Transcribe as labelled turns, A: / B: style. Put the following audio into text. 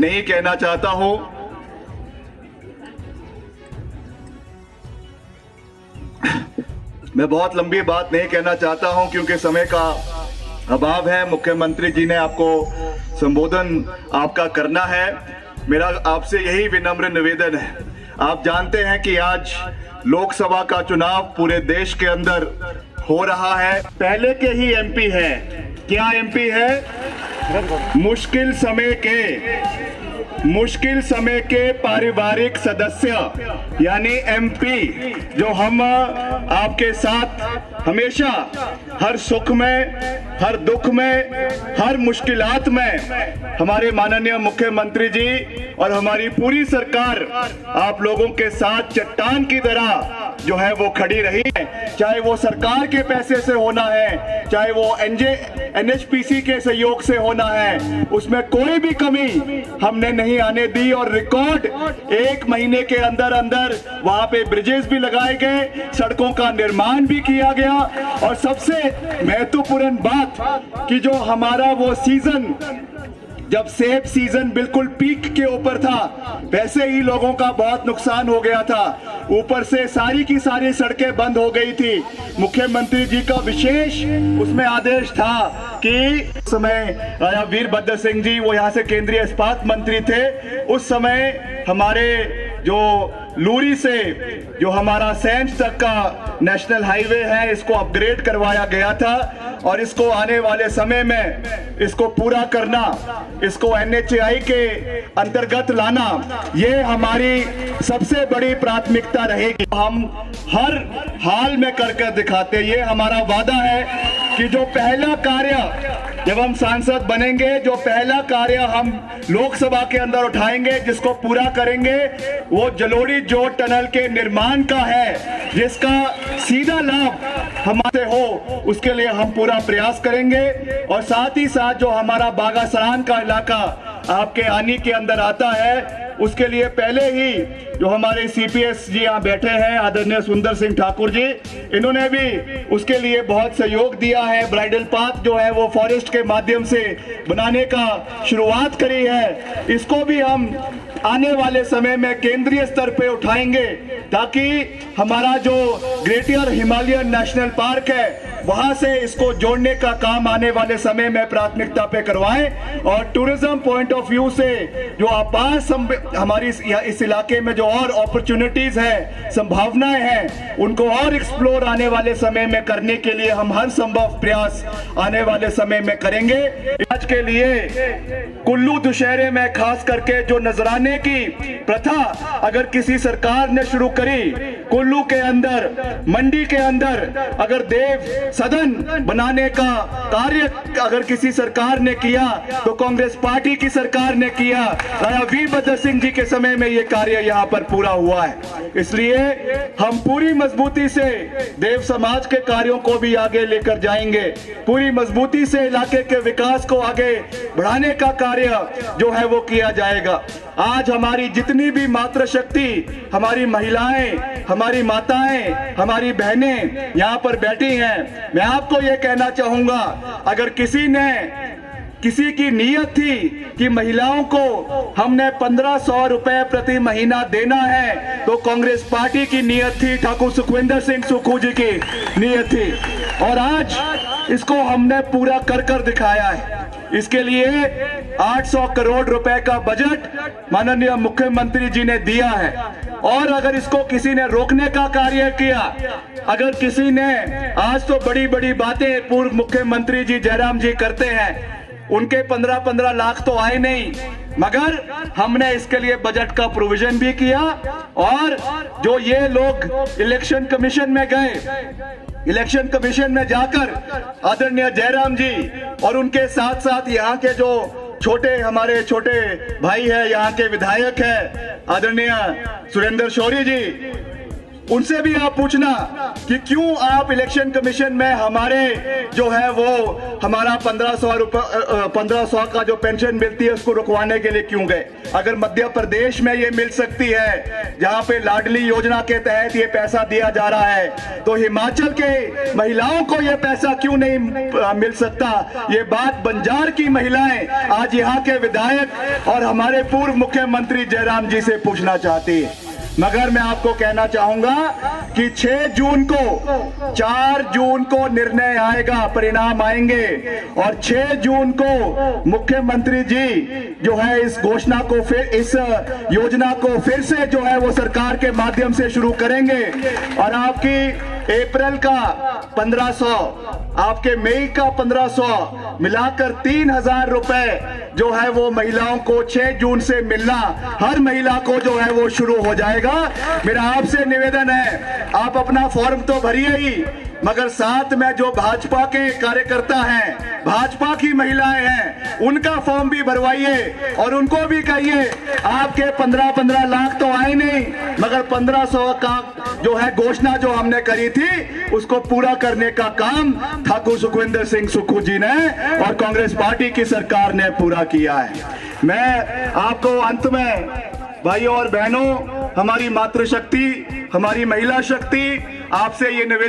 A: नहीं कहना चाहता हूं। मैं बहुत लंबी बात नहीं कहना चाहता हूं क्योंकि समय का अभाव है। मुख्यमंत्री जी ने आपको संबोधन आपका करना है। मेरा आपसे यही विनम्र निवेदन है। आप जानते हैं कि आज लोकसभा का चुनाव पूरे देश के अंदर हो रहा है। पहले के ही एमपी है। क्या एमपी है? मुश्किल समय के पारिवारिक सदस्य यानी एमपी, जो हम आपके साथ हमेशा हर सुख में, हर दुख में, हर मुश्किलात में हमारे माननीय मुख्यमंत्री जी और हमारी पूरी सरकार आप लोगों के साथ चट्टान की तरह जो है वो खड़ी रही है। चाहे वो सरकार के पैसे से होना है, चाहे वो एनएचपीसी के सहयोग से होना है, उसमें कोई भी कमी हमने नहीं आने दी। और रिकॉर्ड 1 महीने के अंदर अंदर वहां पे ब्रिजेस भी लगाए गए, सड़कों का निर्माण भी किया गया। और सबसे महत्वपूर्ण बात कि जो हमारा वो सीजन, जब सेब सीजन बिल्कुल पीक के ऊपर था, वैसे ही लोगों का बहुत नुकसान हो गया था। ऊपर से सारी की सारी सड़कें बंद हो गई थी। मुख्यमंत्री जी का विशेष उसमें आदेश था कि उस समय वीरभद्र सिंह जी, वो यहाँ से केंद्रीय इस्पात मंत्री थे, उस समय हमारे जो लूरी से जो हमारा सेंस तक का नेशनल हाईवे है, इसको अपग्रेड करवाया गया था। और इसको आने वाले समय में इसको पूरा करना, इसको एनएचएआई के अंतर्गत लाना, ये हमारी सबसे बड़ी प्राथमिकता रहेगी। हम हर हाल में करके दिखाते, ये हमारा वादा है कि जो पहला कार्य जब हम सांसद बनेंगे, जो पहला कार्य हम लोकसभा के अंदर उठाएंगे, जिसको पूरा करेंगे, वो जलोड़ी जोड़ टनल के निर्माण का है, जिसका सीधा लाभ हमारे हो, उसके लिए हम पूरा प्रयास करेंगे। और साथ ही साथ जो हमारा बागासरान का इलाका आपके आनी के अंदर आता है, उसके लिए पहले ही जो हमारे सीपीएस जी यहाँ बैठे हैं, आदरणीय सुंदर सिंह ठाकुर जी, इन्होंने भी उसके लिए बहुत सहयोग दिया है। ब्राइडल पाथ जो है वो फॉरेस्ट के माध्यम से बनाने का शुरुआत करी है। इसको भी हम आने वाले समय में केंद्रीय स्तर पे उठाएंगे, ताकि हमारा जो ग्रेटर हिमालयन नेशनल पार्क है, वहां से इसको जोड़ने का काम आने वाले समय में प्राथमिकता पे करवाएं। और टूरिज्म पॉइंट ऑफ व्यू से जो अपार हमारी इस इलाके में जो और अपॉर्चुनिटीज है, संभावनाएं हैं, उनको और एक्सप्लोर आने वाले समय में करने के लिए हम हर संभव प्रयास आने वाले समय में करेंगे। आज के लिए कुल्लू दशहरे में खास करके जो नजराने की प्रथा अगर किसी सरकार ने शुरू करी, कुल्लू के अंदर, मंडी के अंदर अगर देव सदन बनाने का कार्य अगर किसी सरकार ने किया, तो कांग्रेस पार्टी की सरकार ने किया। राजा वीरभद्र सिंह जी के समय में ये कार्य यहाँ पर पूरा हुआ है। इसलिए हम पूरी मजबूती से देव समाज के कार्यों को भी आगे लेकर जाएंगे, पूरी मजबूती से इलाके के विकास को आगे बढ़ाने का कार्य जो है वो किया जाएगा। आज हमारी जितनी भी मातृशक्ति, हमारी महिलाएं, हमारी माताएं, हमारी बहनें यहाँ पर बैठी हैं, मैं आपको ये कहना चाहूंगा, अगर किसी की नीयत थी कि महिलाओं को हमने 1500 रुपए प्रति महीना देना है, तो कांग्रेस पार्टी की नीयत थी, ठाकुर सुखविंदर सिंह सुक्खू जी की नीयत थी। और आज इसको हमने पूरा कर दिखाया है। इसके लिए 800 करोड़ रुपए का बजट माननीय मुख्यमंत्री जी ने दिया है। और अगर इसको किसी ने रोकने का कार्य किया, अगर किसी ने, आज तो बड़ी बड़ी बातें पूर्व मुख्यमंत्री जी जयराम जी करते हैं, उनके 15-15 लाख तो आए नहीं, मगर हमने इसके लिए बजट का प्रोविजन भी किया। और जो ये लोग इलेक्शन कमीशन में गए, इलेक्शन कमीशन में जाकर आदरणीय जयराम जी और उनके साथ साथ यहाँ के जो हमारे छोटे भाई है, यहाँ के विधायक है आदरणीय सुरेंद्र शौरी जी, उनसे भी आप पूछना कि क्यों आप इलेक्शन कमीशन में हमारे जो है वो हमारा 1500 का जो पेंशन मिलती है उसको रुकवाने के लिए क्यों गए। अगर मध्य प्रदेश में ये मिल सकती है जहां पे लाडली योजना के तहत ये पैसा दिया जा रहा है, तो हिमाचल के महिलाओं को ये पैसा क्यों नहीं मिल सकता। ये बात बंजार की महिलाएं आज यहाँ के विधायक और हमारे पूर्व मुख्यमंत्री जयराम जी से पूछना चाहती है। मगर मैं आपको कहना चाहूंगा कि 6 जून को 4 जून को निर्णय आएगा, परिणाम आएंगे और 6 जून को मुख्यमंत्री जी जो है इस घोषणा को फिर इस योजना को फिर से जो है वो सरकार के माध्यम से शुरू करेंगे और आपकी अप्रैल का 1500, आपके मई का 1500 मिलाकर 3000 रुपए जो है वो महिलाओं को 6 जून से मिलना हर महिला को जो है वो शुरू हो जाएगा। मेरा आपसे निवेदन है, आप अपना फॉर्म तो भरिए ही, मगर साथ में जो भाजपा के कार्यकर्ता हैं, भाजपा की महिलाएं हैं, उनका फॉर्म भी भरवाइए और उनको भी कहिए आपके 15-15 लाख तो आए नहीं, मगर 1500 का जो है घोषणा जो हमने करी थी उसको पूरा करने का काम ठाकुर सुखविंदर सिंह सुक्खू जी ने और कांग्रेस पार्टी की सरकार ने पूरा किया है। मैं आपको अंत में भाइयों और बहनों, हमारी मातृशक्ति, हमारी महिला शक्ति, आपसे ये निवेदन